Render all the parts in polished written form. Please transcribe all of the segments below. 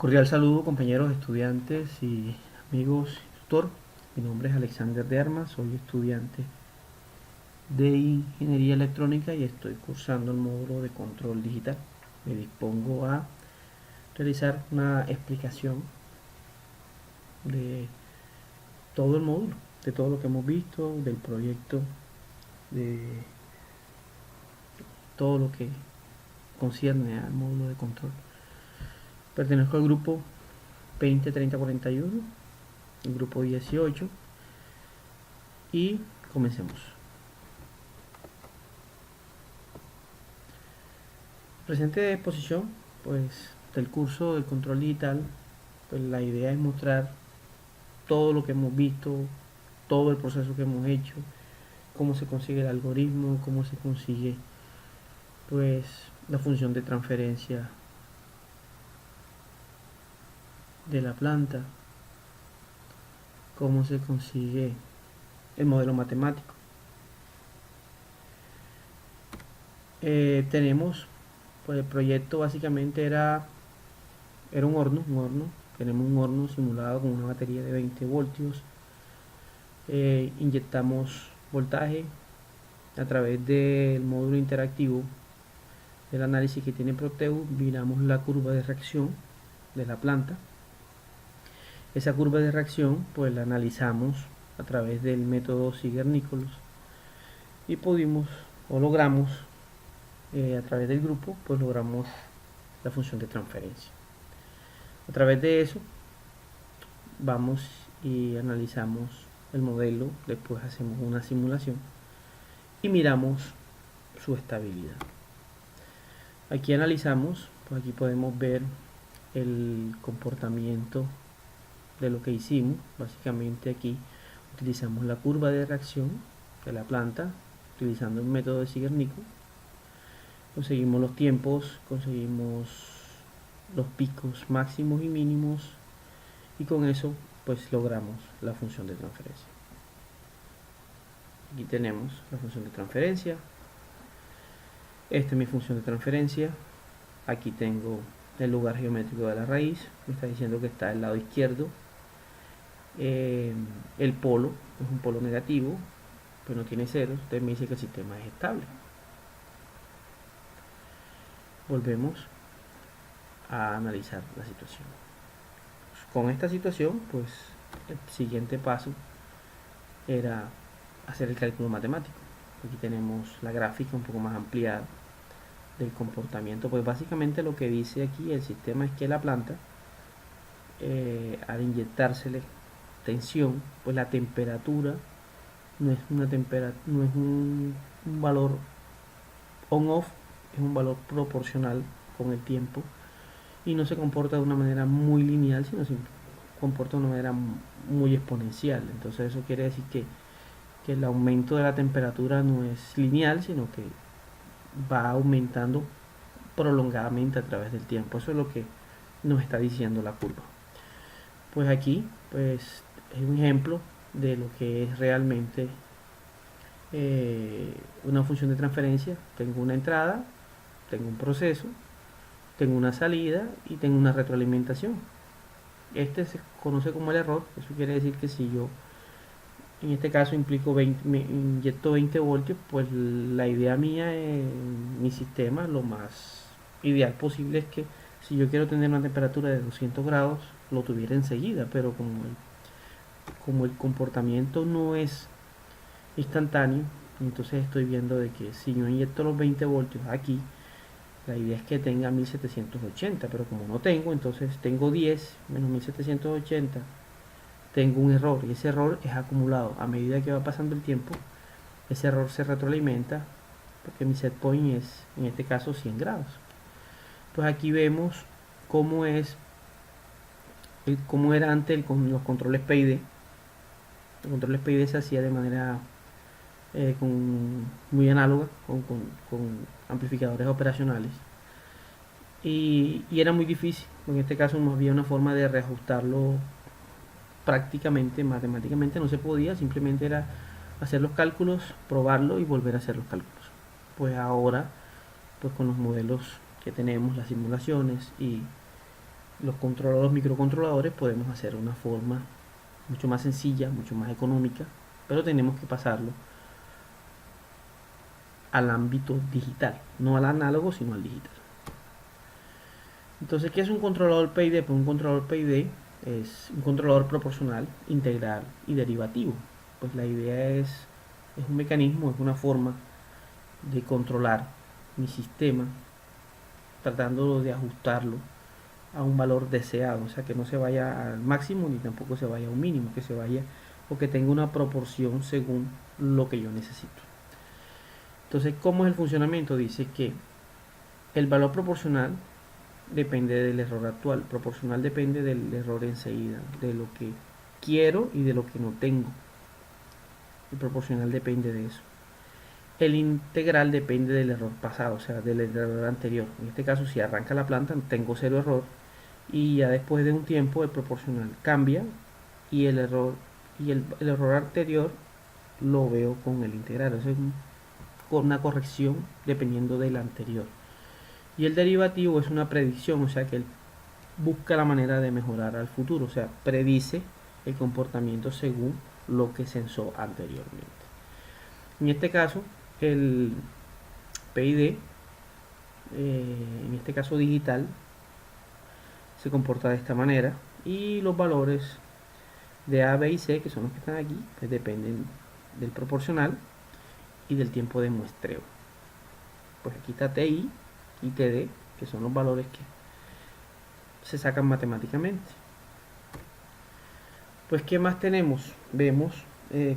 Cordial saludo, compañeros estudiantes y amigos tutor. Mi nombre es Alexander de Armas, soy estudiante de Ingeniería Electrónica y estoy cursando el módulo de control digital. Me dispongo a realizar una explicación de todo el módulo, de todo lo que hemos visto, del proyecto, de todo lo que concierne al módulo de control. Pertenezco al grupo 203041, el grupo 18, y comencemos. Presente exposición, pues, del curso del control digital, pues la idea es mostrar todo lo que hemos visto, todo el proceso que hemos hecho, cómo se consigue el algoritmo, cómo se consigue, pues, la función de transferencia de la planta, cómo se consigue el modelo matemático. Pues el proyecto básicamente era un horno. Tenemos un horno simulado con una batería de 20 voltios. Inyectamos voltaje a través del módulo interactivo del análisis que tiene Proteus. Miramos la curva de reacción de la planta. Esa curva de reacción pues la analizamos a través del método Ziegler-Nichols y logramos a través del grupo pues logramos la función de transferencia. A través de eso vamos y analizamos el modelo, después hacemos una simulación y miramos su estabilidad. Aquí analizamos, pues aquí podemos ver el comportamiento de lo que hicimos. Básicamente aquí utilizamos la curva de reacción de la planta utilizando el método de Ziegler-Nichols. Conseguimos los tiempos, conseguimos los picos máximos y mínimos y con eso pues logramos la función de transferencia. Aquí tenemos la función de transferencia. Esta es mi función de transferencia. Aquí tengo el lugar geométrico de la raíz. Me está diciendo que está del lado izquierdo. El polo es un polo negativo, pues no tiene ceros. Entonces me dice que el sistema es estable. Volvemos a analizar la situación. Con esta situación, pues el siguiente paso era hacer el cálculo matemático. Aquí tenemos la gráfica un poco más ampliada del comportamiento. Pues básicamente lo que dice aquí el sistema es que la planta, al inyectársele tensión, pues la temperatura no es un valor on-off, es un valor proporcional con el tiempo y no se comporta de una manera muy lineal, sino se comporta de una manera muy exponencial. Entonces eso quiere decir que el aumento de la temperatura no es lineal, sino que va aumentando prolongadamente a través del tiempo. Eso es lo que nos está diciendo la curva. Pues aquí pues es un ejemplo de lo que es realmente una función de transferencia. Tengo una entrada, tengo un proceso, tengo una salida y tengo una retroalimentación. Este se conoce como el error. Eso quiere decir que si yo en este caso me inyecto 20 voltios, pues la idea mía en mi sistema, lo más ideal posible es que si yo quiero tener una temperatura de 200 grados, lo tuviera enseguida, pero como el comportamiento no es instantáneo, entonces estoy viendo de que si yo inyecto los 20 voltios aquí, la idea es que tenga 1780, pero como no tengo, entonces tengo 10 menos 1780, tengo un error y ese error es acumulado a medida que va pasando el tiempo. Ese error se retroalimenta porque mi set point es en este caso 100 grados. Pues aquí vemos cómo era antes con los controles PID. Los controles PID se hacía de manera muy análoga con amplificadores operacionales y era muy difícil. En este caso no había una forma de reajustarlo prácticamente, matemáticamente no se podía, simplemente era hacer los cálculos, probarlo y volver a hacer los cálculos. Pues ahora, pues con los modelos que tenemos, las simulaciones y los microcontroladores podemos hacer una forma mucho más sencilla, mucho más económica, pero tenemos que pasarlo al ámbito digital, no al análogo, sino al digital. Entonces, ¿qué es un controlador PID? Pues un controlador PID es un controlador proporcional, integral y derivativo. Pues la idea es un mecanismo, es una forma de controlar mi sistema, tratando de ajustarlo a un valor deseado, o sea, que no se vaya al máximo ni tampoco se vaya a un mínimo, que se vaya o que tenga una proporción según lo que yo necesito. Entonces, ¿cómo es el funcionamiento? Dice que el valor proporcional depende del error actual, proporcional depende del error enseguida, de lo que quiero y de lo que no tengo. El proporcional depende de eso. El integral depende del error pasado, o sea, del error anterior. En este caso, si arranca la planta, tengo cero error. Y ya después de un tiempo, el proporcional cambia y el error anterior lo veo con el integral. Eso es una corrección dependiendo del anterior. Y el derivativo es una predicción, o sea que él busca la manera de mejorar al futuro, o sea, predice el comportamiento según lo que sensó anteriormente. En este caso, el PID, en este caso digital, se comporta de esta manera y los valores de A, B y C, que son los que están aquí, pues dependen del proporcional y del tiempo de muestreo. Pues aquí está TI y TD, que son los valores que se sacan matemáticamente. Pues, ¿qué más tenemos? Vemos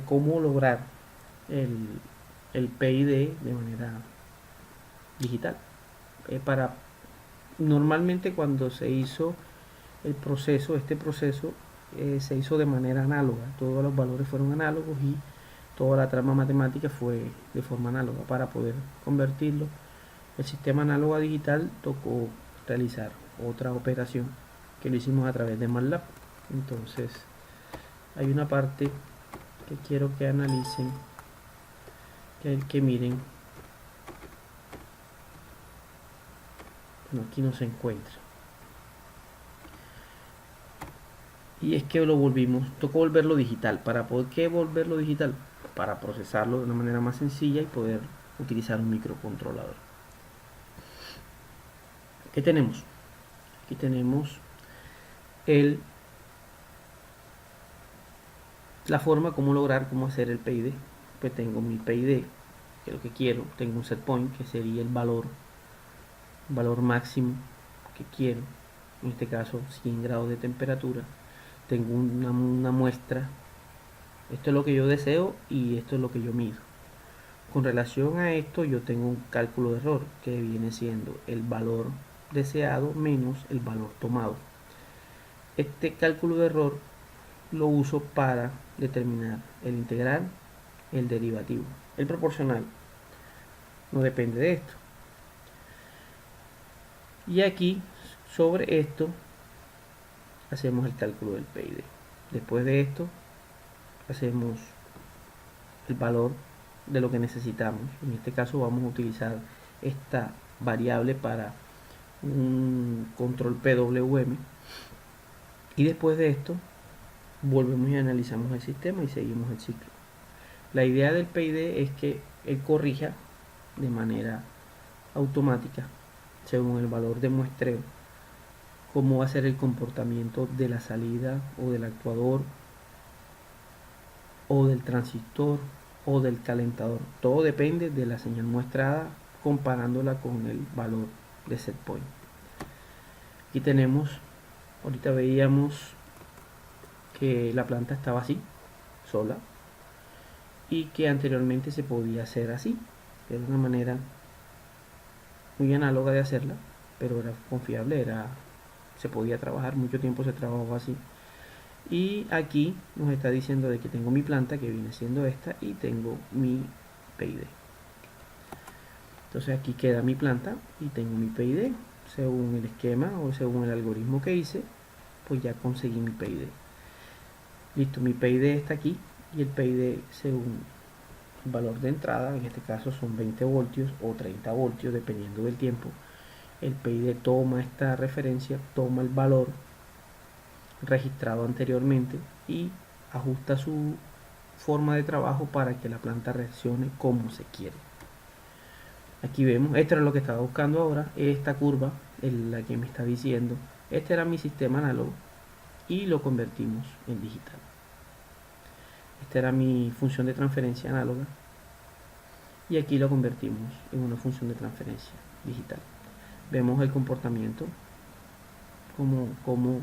cómo lograr el, el PID de manera digital. Normalmente cuando se hizo este proceso se hizo de manera análoga. Todos los valores fueron análogos y toda la trama matemática fue de forma análoga. Para poder convertirlo, el sistema análogo a digital, tocó realizar otra operación que lo hicimos a través de MATLAB. Entonces, hay una parte que quiero que analicen, que miren. Bueno, aquí no se encuentra. Y es que tocó volverlo digital. ¿Para por qué volverlo digital? Para procesarlo de una manera más sencilla y poder utilizar un microcontrolador. ¿Qué tenemos? Aquí tenemos la forma cómo lograr, cómo hacer el PID. Pues tengo mi PID, que es lo que quiero. Tengo un set point, que sería el valor máximo que quiero. En este caso, 100 grados de temperatura. Tengo una muestra. Esto es lo que yo deseo y esto es lo que yo mido. Con relación a esto, yo tengo un cálculo de error que viene siendo el valor deseado menos el valor tomado. Este cálculo de error lo uso para determinar el integral, el derivativo. El proporcional no depende de esto. Y aquí, sobre esto, hacemos el cálculo del PID. Después de esto, hacemos el valor de lo que necesitamos. En este caso vamos a utilizar esta variable para un control PWM. Y después de esto, volvemos y analizamos el sistema y seguimos el ciclo. La idea del PID es que él corrija de manera automática, según el valor de muestreo, cómo va a ser el comportamiento de la salida o del actuador o del transistor o del calentador. Todo depende de la señal muestrada comparándola con el valor de set point. Aquí tenemos, ahorita veíamos que la planta estaba así, sola, y que anteriormente se podía hacer así. Era una manera muy análoga de hacerla, pero era confiable, se podía trabajar, mucho tiempo se trabajó así. Y aquí nos está diciendo de que tengo mi planta, que viene siendo esta, y tengo mi PID. Entonces aquí queda mi planta y tengo mi PID. Según el esquema o según el algoritmo que hice, pues ya conseguí mi PID. Listo, mi PID está aquí y el PID según el valor de entrada, en este caso son 20 voltios o 30 voltios dependiendo del tiempo el PID toma esta referencia, toma el valor registrado anteriormente y ajusta su forma de trabajo para que la planta reaccione como se quiere. Aquí vemos, esto era lo que estaba buscando ahora, esta curva es la que me está diciendo, este era mi sistema análogo y lo convertimos en digital. Esta era mi función de transferencia análoga y aquí lo convertimos en una función de transferencia digital. Vemos el comportamiento, como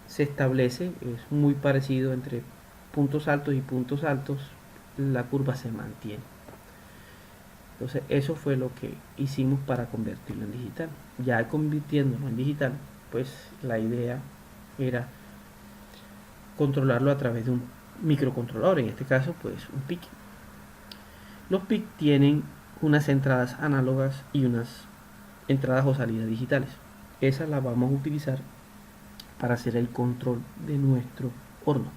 se establece, es muy parecido entre puntos altos y puntos altos, la curva se mantiene. Entonces eso fue lo que hicimos para convertirlo en digital. Ya convirtiéndolo en digital, pues la idea era controlarlo a través de un microcontrolador, en este caso pues un PIC. Los PIC tienen unas entradas análogas y unas entradas o salidas digitales. Esas las vamos a utilizar para hacer el control de nuestro horno.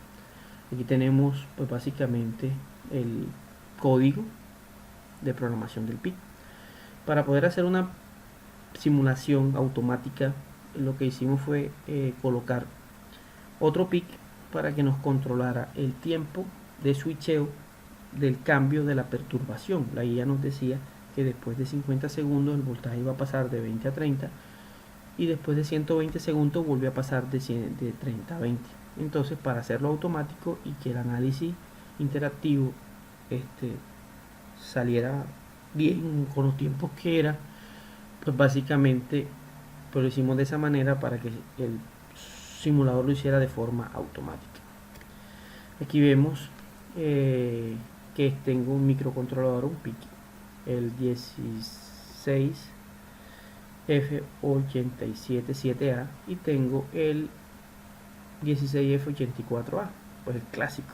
Aquí tenemos pues básicamente el código de programación del PIC. Para poder hacer una simulación automática, lo que hicimos fue colocar otro PIC para que nos controlara el tiempo de switcheo del cambio de la perturbación. La guía nos decía que después de 50 segundos el voltaje iba a pasar de 20 a 30 y después de 120 segundos volvió a pasar de 30 a 20. Entonces, para hacerlo automático y que el análisis interactivo saliera bien con los tiempos que era, pues básicamente pues lo hicimos de esa manera para que el simulador lo hiciera de forma automática. Aquí vemos que tengo un microcontrolador, un PIC, el 16F877A, y tengo el 16F84A, pues el clásico.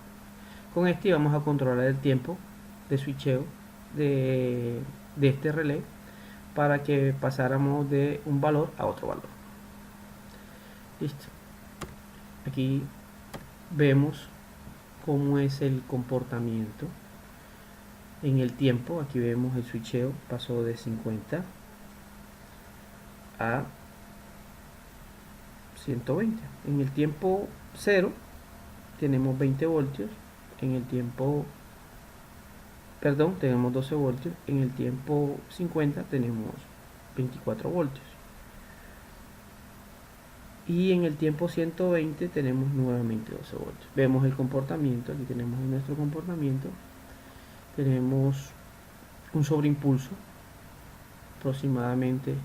Con este vamos a controlar el tiempo de switcheo de este relé para que pasáramos de un valor a otro valor. Listo. Aquí vemos cómo es el comportamiento en el tiempo. Aquí vemos el switcheo pasó de 50 a 120. En el tiempo 0 tenemos 20 voltios, en el tiempo tenemos 12 voltios, en el tiempo 50 tenemos 24 voltios y en el tiempo 120 tenemos nuevamente 12 voltios. Vemos el comportamiento, aquí tenemos nuestro comportamiento, tenemos un sobreimpulso aproximadamente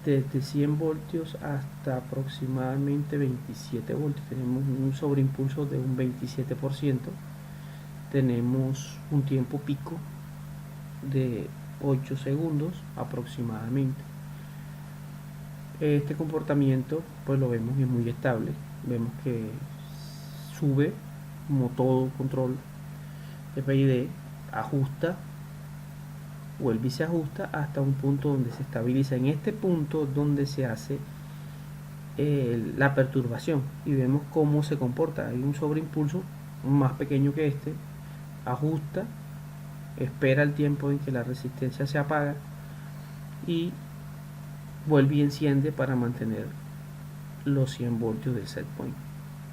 desde 100 voltios hasta aproximadamente 27 voltios, tenemos un sobreimpulso de un 27%, tenemos un tiempo pico de 8 segundos aproximadamente. Este comportamiento pues lo vemos es muy estable, vemos que sube como todo control de PID, ajusta, vuelve y se ajusta hasta un punto donde se estabiliza. En este punto donde se hace la perturbación y vemos cómo se comporta. Hay un sobreimpulso más pequeño que este, ajusta, espera el tiempo en que la resistencia se apaga y vuelve y enciende para mantener los 100 voltios del set point.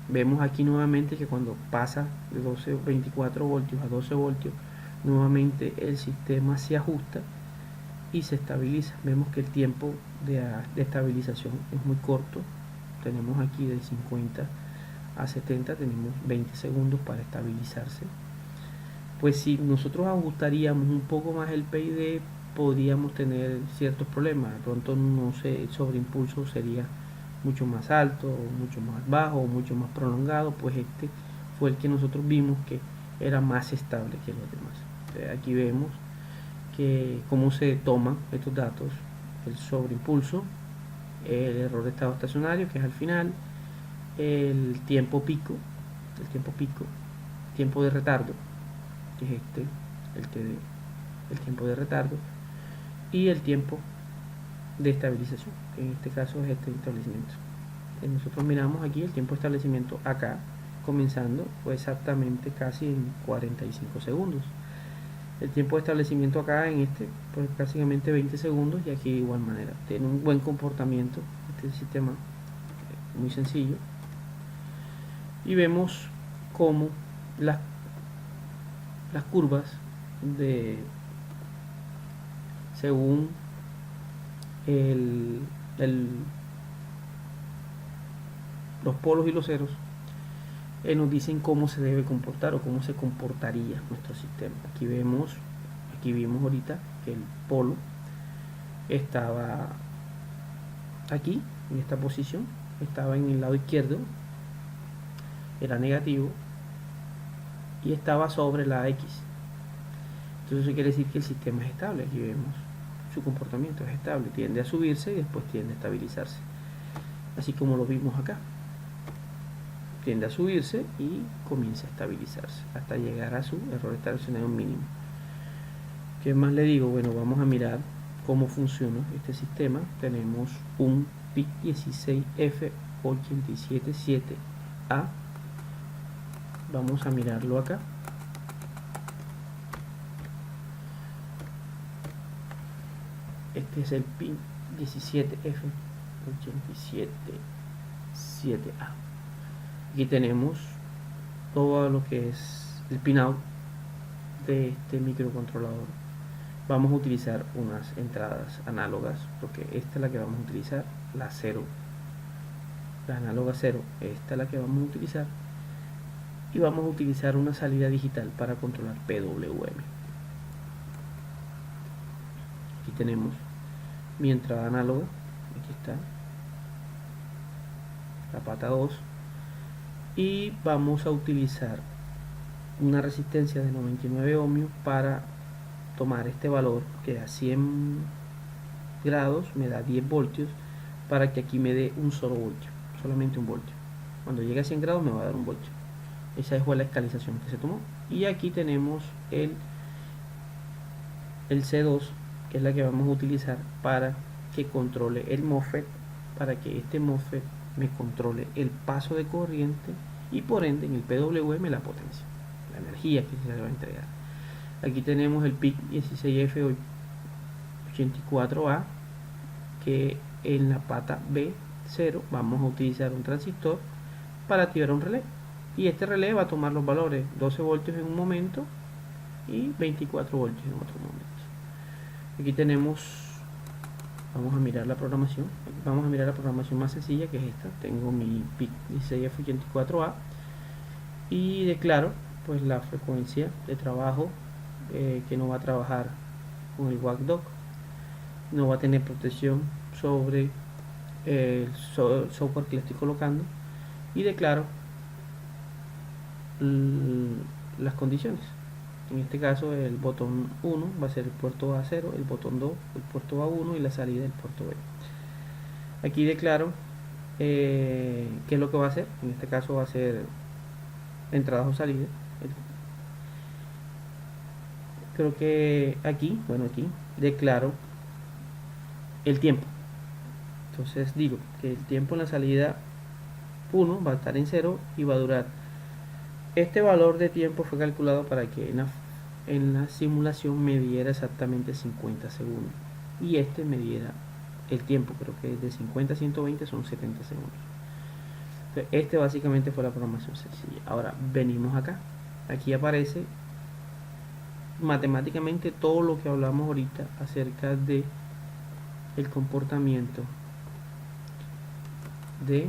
Vemos aquí nuevamente que cuando pasa de 24 voltios a 12 voltios, nuevamente el sistema se ajusta y se estabiliza. Vemos que el tiempo de estabilización es muy corto. Tenemos aquí de 50 a 70, tenemos 20 segundos para estabilizarse. Pues si nosotros ajustaríamos un poco más el PID, podríamos tener ciertos problemas. De pronto, no sé, el sobreimpulso sería mucho más alto, o mucho más bajo, o mucho más prolongado. Pues este fue el que nosotros vimos que era más estable que los demás. Aquí vemos que cómo se toman estos datos: el sobreimpulso, el error de estado estacionario, que es al final, el tiempo pico, tiempo de retardo, que es el tiempo de retardo, y el tiempo de estabilización, que en este caso es este establecimiento. Nosotros miramos aquí el tiempo de establecimiento acá, comenzando, fue exactamente casi en 45 segundos. El tiempo de establecimiento acá en este, pues prácticamente 20 segundos, y aquí de igual manera. Tiene un buen comportamiento este sistema, muy sencillo. Y vemos cómo las curvas de según los polos y los ceros nos dicen cómo se debe comportar o cómo se comportaría nuestro sistema. Aquí vimos ahorita que el polo estaba aquí, en esta posición, estaba en el lado izquierdo, era negativo, y estaba sobre la X. Entonces eso quiere decir que el sistema es estable. Aquí vemos su comportamiento es estable, tiende a subirse y después tiende a estabilizarse, así como lo vimos acá. Tiende a subirse y comienza a estabilizarse hasta llegar a su error estacionario mínimo. ¿Qué más le digo? Bueno, vamos a mirar cómo funciona este sistema. Tenemos un PIC 16F877A. Vamos a mirarlo acá. Este es el PIC 17F877A. Aquí tenemos todo lo que es el pinout de este microcontrolador. Vamos a utilizar unas entradas análogas, porque esta es la que vamos a utilizar, la 0, la análoga 0, esta es la que vamos a utilizar, y vamos a utilizar una salida digital para controlar PWM. Aquí tenemos mi entrada análoga, aquí está la pata 2, y vamos a utilizar una resistencia de 99 ohmios para tomar este valor, que a 100 grados me da 10 voltios, para que aquí me dé un solo voltio, solamente un voltio. Cuando llegue a 100 grados me va a dar un voltio. Esa fue la escalización que se tomó. Y aquí tenemos el C2, que es la que vamos a utilizar para que controle el MOSFET, para que este MOSFET me controle el paso de corriente y por ende en el PWM la potencia, la energía que se le va a entregar. Aquí tenemos el PIC 16F84A, que en la pata B0 vamos a utilizar un transistor para activar un relé, y este relé va a tomar los valores 12 voltios en un momento y 24 voltios en otro momento. Aquí tenemos, vamos a mirar la programación. Vamos a mirar la programación más sencilla, que es esta. Tengo mi PIC 16F84A y declaro pues la frecuencia de trabajo, que no va a trabajar con el WACDOC, no va a tener protección sobre el software que le estoy colocando, y declaro las condiciones. En este caso el botón 1 va a ser el puerto A0, el botón 2 el puerto A1 y la salida del puerto B. Aquí declaro qué es lo que va a hacer. En este caso va a ser entradas o salidas. Creo que aquí declaro el tiempo. Entonces digo que el tiempo en la salida 1 va a estar en 0 y va a durar. Este valor de tiempo fue calculado para que en la simulación me diera exactamente 50 segundos, y este me diera el tiempo, creo que de 50 a 120 son 70 segundos. Entonces, este básicamente fue la programación sencilla. Ahora venimos acá, aquí aparece matemáticamente todo lo que hablamos ahorita acerca de el comportamiento de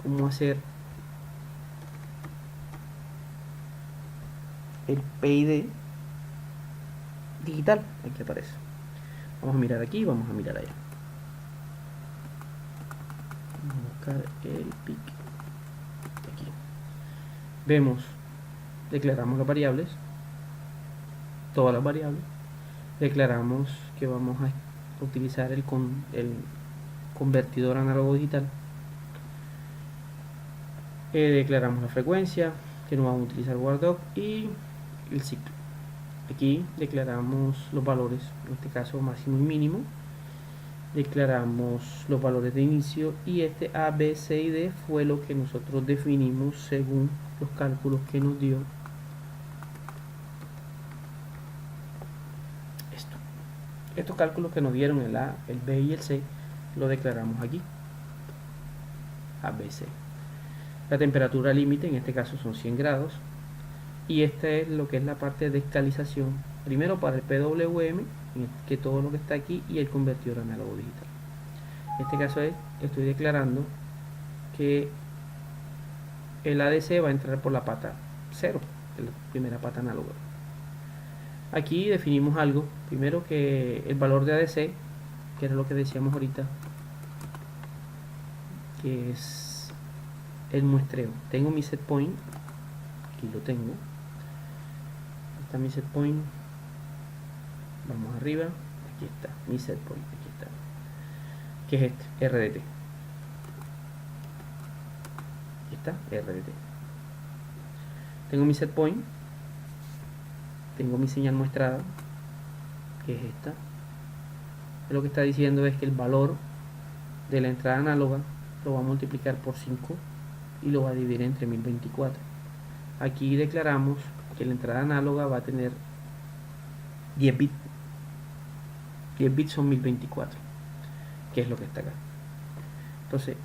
cómo hacer el PID digital. Aquí aparece. Vamos a mirar aquí, vamos a mirar allá. Vamos a buscar el PIC aquí. Vemos, declaramos las variables, todas las variables. Declaramos que vamos a utilizar el convertidor análogo digital. Declaramos la frecuencia, que no vamos a utilizar WACDOC, y el ciclo. Aquí declaramos los valores, en este caso máximo y mínimo. Declaramos los valores de inicio, y este A, B, C y D fue lo que nosotros definimos según los cálculos que nos dio Estos cálculos que nos dieron el A, el B y el C, lo declaramos aquí. A, B, C. La temperatura límite en este caso son 100 grados. Y esta es lo que es la parte de escalización. Primero para el PWM, que todo lo que está aquí, y el convertidor análogo digital. En este caso estoy declarando que el ADC va a entrar por la pata 0, la primera pata análoga. Aquí definimos algo. Primero que el valor de ADC, que era lo que decíamos ahorita, que es el muestreo. Tengo mi set point, aquí lo tengo. Está mi set point. Vamos arriba, aquí está mi set point, aquí está, que es este, RDT. Aquí está, RDT. Tengo mi set point, tengo mi señal muestrada, que es esta. Lo que está diciendo es que el valor de la entrada análoga lo va a multiplicar por 5 y lo va a dividir entre 1024. Aquí declaramos que la entrada análoga va a tener 10 bits. 10 bits son 1024, que es lo que está acá. Entonces,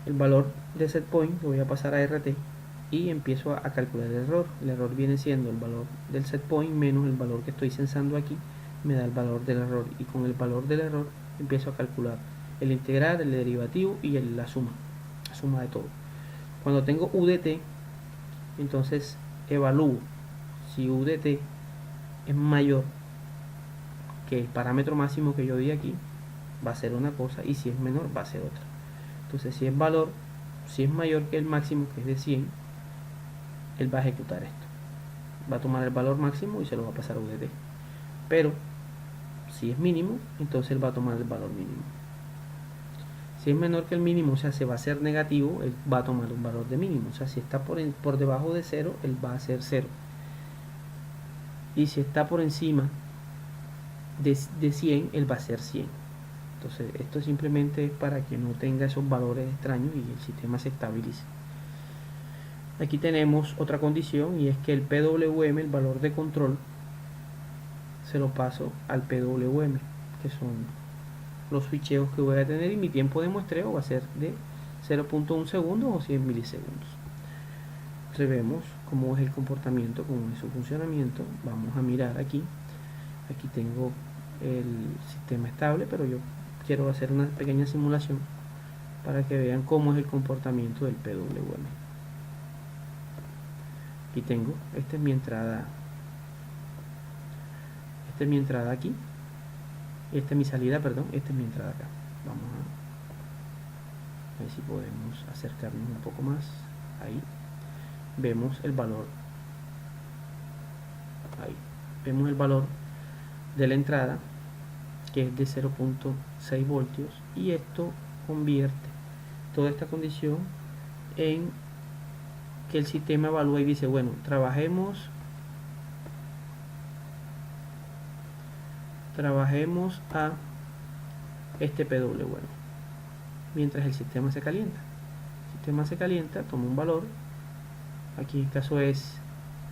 el valor de set point lo voy a pasar a RT y empiezo a calcular el error. El error viene siendo el valor del set point menos el valor que estoy censando aquí, me da el valor del error, y con el valor del error empiezo a calcular el integral, el derivativo y la suma de todo. Cuando tengo UDT, entonces evalúo si UDT es mayor que el parámetro máximo que yo di aquí, va a ser una cosa, y si es menor va a ser otra. Entonces si es mayor que el máximo, que es de 100, él va a ejecutar esto, va a tomar el valor máximo y se lo va a pasar a UDT. Pero si es mínimo, entonces él va a tomar el valor mínimo. Si es menor que el mínimo, o sea, se va a hacer negativo, él va a tomar un valor de mínimo. O sea, si está por debajo de 0, él va a hacer 0. Y si está por encima de 100, él va a ser 100. Entonces esto simplemente es para que no tenga esos valores extraños y el sistema se estabilice. Aquí tenemos otra condición, y es que el PWM, el valor de control, se lo paso al PWM, que son los switcheos que voy a tener, y mi tiempo de muestreo va a ser de 0.1 segundos o 100 milisegundos. Entonces vemos cómo es el comportamiento, cómo es su funcionamiento. Vamos a mirar aquí. Aquí tengo el sistema estable, pero yo quiero hacer una pequeña simulación para que vean cómo es el comportamiento del PWM. Aquí tengo, esta es mi entrada aquí, esta es mi salida, perdón, esta es mi entrada acá. Vamos a ver si podemos acercarnos un poco más. Ahí vemos el valor, ahí vemos el valor de la entrada, que es de 0.6 voltios, y esto convierte toda esta condición en que el sistema evalúa y dice, bueno, trabajemos a este PWM mientras el sistema se calienta. El sistema se calienta, toma un valor, aquí el caso es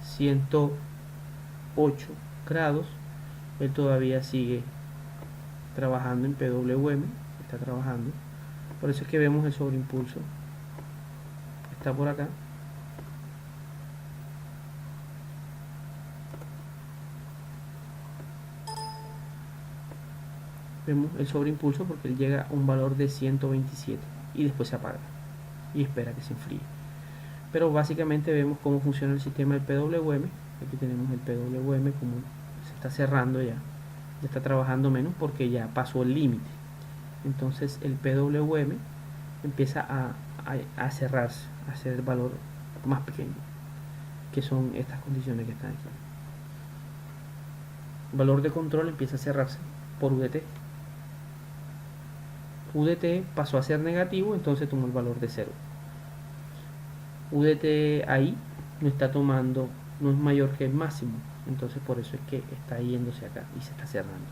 108 grados, él todavía sigue trabajando en PWM, está trabajando, por eso es que vemos el sobreimpulso, está por acá. Vemos el sobreimpulso porque él llega a un valor de 127 y después se apaga y espera que se enfríe. Pero básicamente vemos cómo funciona el sistema del PWM. Aquí tenemos el PWM como se está cerrando, ya está trabajando menos porque ya pasó el límite. Entonces el PWM empieza a cerrarse, a hacer el valor más pequeño, que son estas condiciones que están aquí. El valor de control empieza a cerrarse por UDT. UDT pasó a ser negativo, entonces tomó el valor de 0. UDT ahí no está tomando, no es mayor que el máximo, entonces por eso es que está yéndose acá y se está cerrando,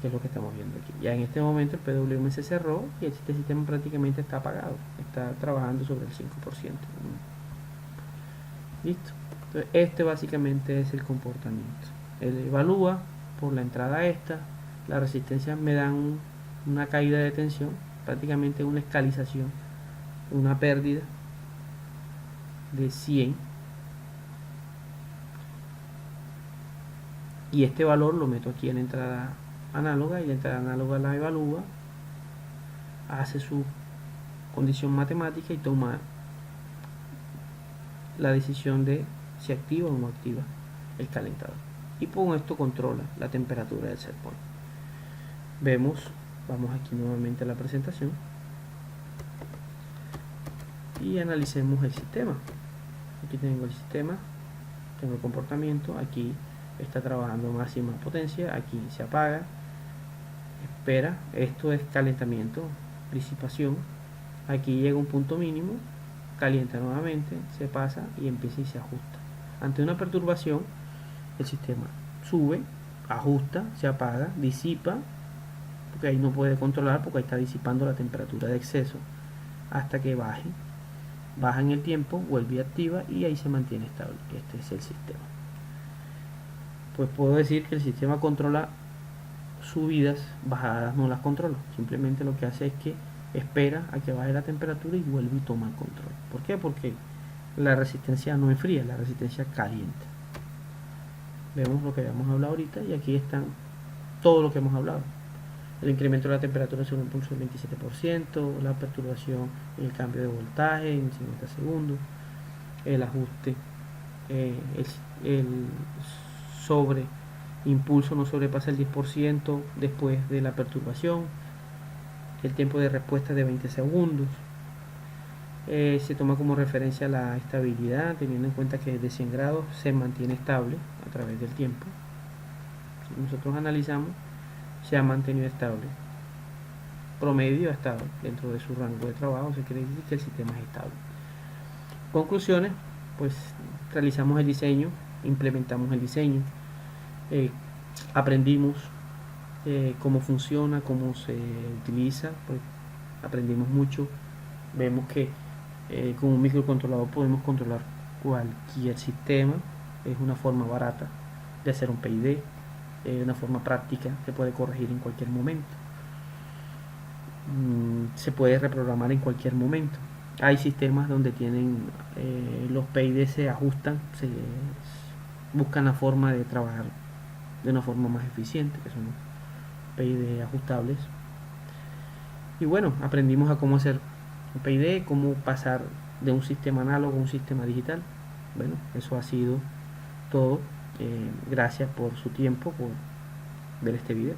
que es lo que estamos viendo aquí. Ya en este momento el PWM se cerró y este sistema prácticamente está apagado, está trabajando sobre el 5%. Listo. Entonces este básicamente es el comportamiento. Él evalúa por la entrada esta, Las resistencias me dan una caída de tensión, prácticamente una escalización, una pérdida de 100, y este valor lo meto aquí en la entrada análoga, y la entrada análoga la evalúa, hace su condición matemática y toma la decisión de si activa o no activa el calentador, y con esto controla la temperatura del set point. Vamos aquí nuevamente a la presentación y analicemos el sistema. Aquí tengo el sistema, tengo el comportamiento, aquí está trabajando a máxima potencia, aquí se apaga, espera, esto es calentamiento, disipación, aquí llega un punto mínimo, calienta nuevamente, se pasa y empieza y se ajusta. Ante una perturbación, el sistema sube, ajusta, se apaga, disipa, porque ahí no puede controlar, porque ahí está disipando la temperatura de exceso, hasta que baje en el tiempo, vuelve y activa, y ahí se mantiene estable. Este es el sistema. Pues puedo decir que el sistema controla subidas, bajadas no las controla, simplemente lo que hace es que espera a que baje la temperatura y vuelve y toma el control. ¿Por qué? Porque la resistencia no enfría, la resistencia calienta. Vemos lo que habíamos hablado ahorita, y aquí están todo lo que hemos hablado. El incremento de la temperatura sobre un pulso del 27%, la perturbación en el cambio de voltaje en 50 segundos, el ajuste, el sobre impulso no sobrepasa el 10% después de la perturbación, el tiempo de respuesta de 20 segundos. Se toma como referencia la estabilidad, teniendo en cuenta que desde 100 grados se mantiene estable a través del tiempo. Si nosotros analizamos, se ha mantenido estable, promedio ha estado dentro de su rango de trabajo, se quiere decir que el sistema es estable. Conclusiones: pues realizamos el diseño, implementamos el diseño, aprendimos cómo funciona, cómo se utiliza, pues aprendimos mucho. Vemos que con un microcontrolador podemos controlar cualquier sistema, es una forma barata de hacer un PID, una forma práctica, se puede corregir en cualquier momento, se puede reprogramar en cualquier momento. Hay sistemas donde tienen los PID se ajustan, se buscan la forma de trabajar de una forma más eficiente, que son PID ajustables. Y bueno, aprendimos a cómo hacer un PID, cómo pasar de un sistema análogo a un sistema digital. Bueno, eso ha sido todo. Gracias por su tiempo, por ver este video.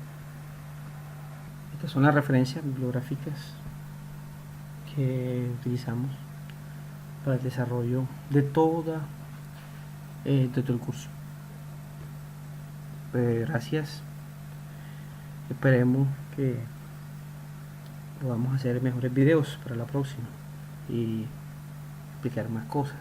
Estas son las referencias bibliográficas que utilizamos para el desarrollo de todo el curso. Gracias. Esperemos que podamos hacer mejores videos para la próxima y explicar más cosas.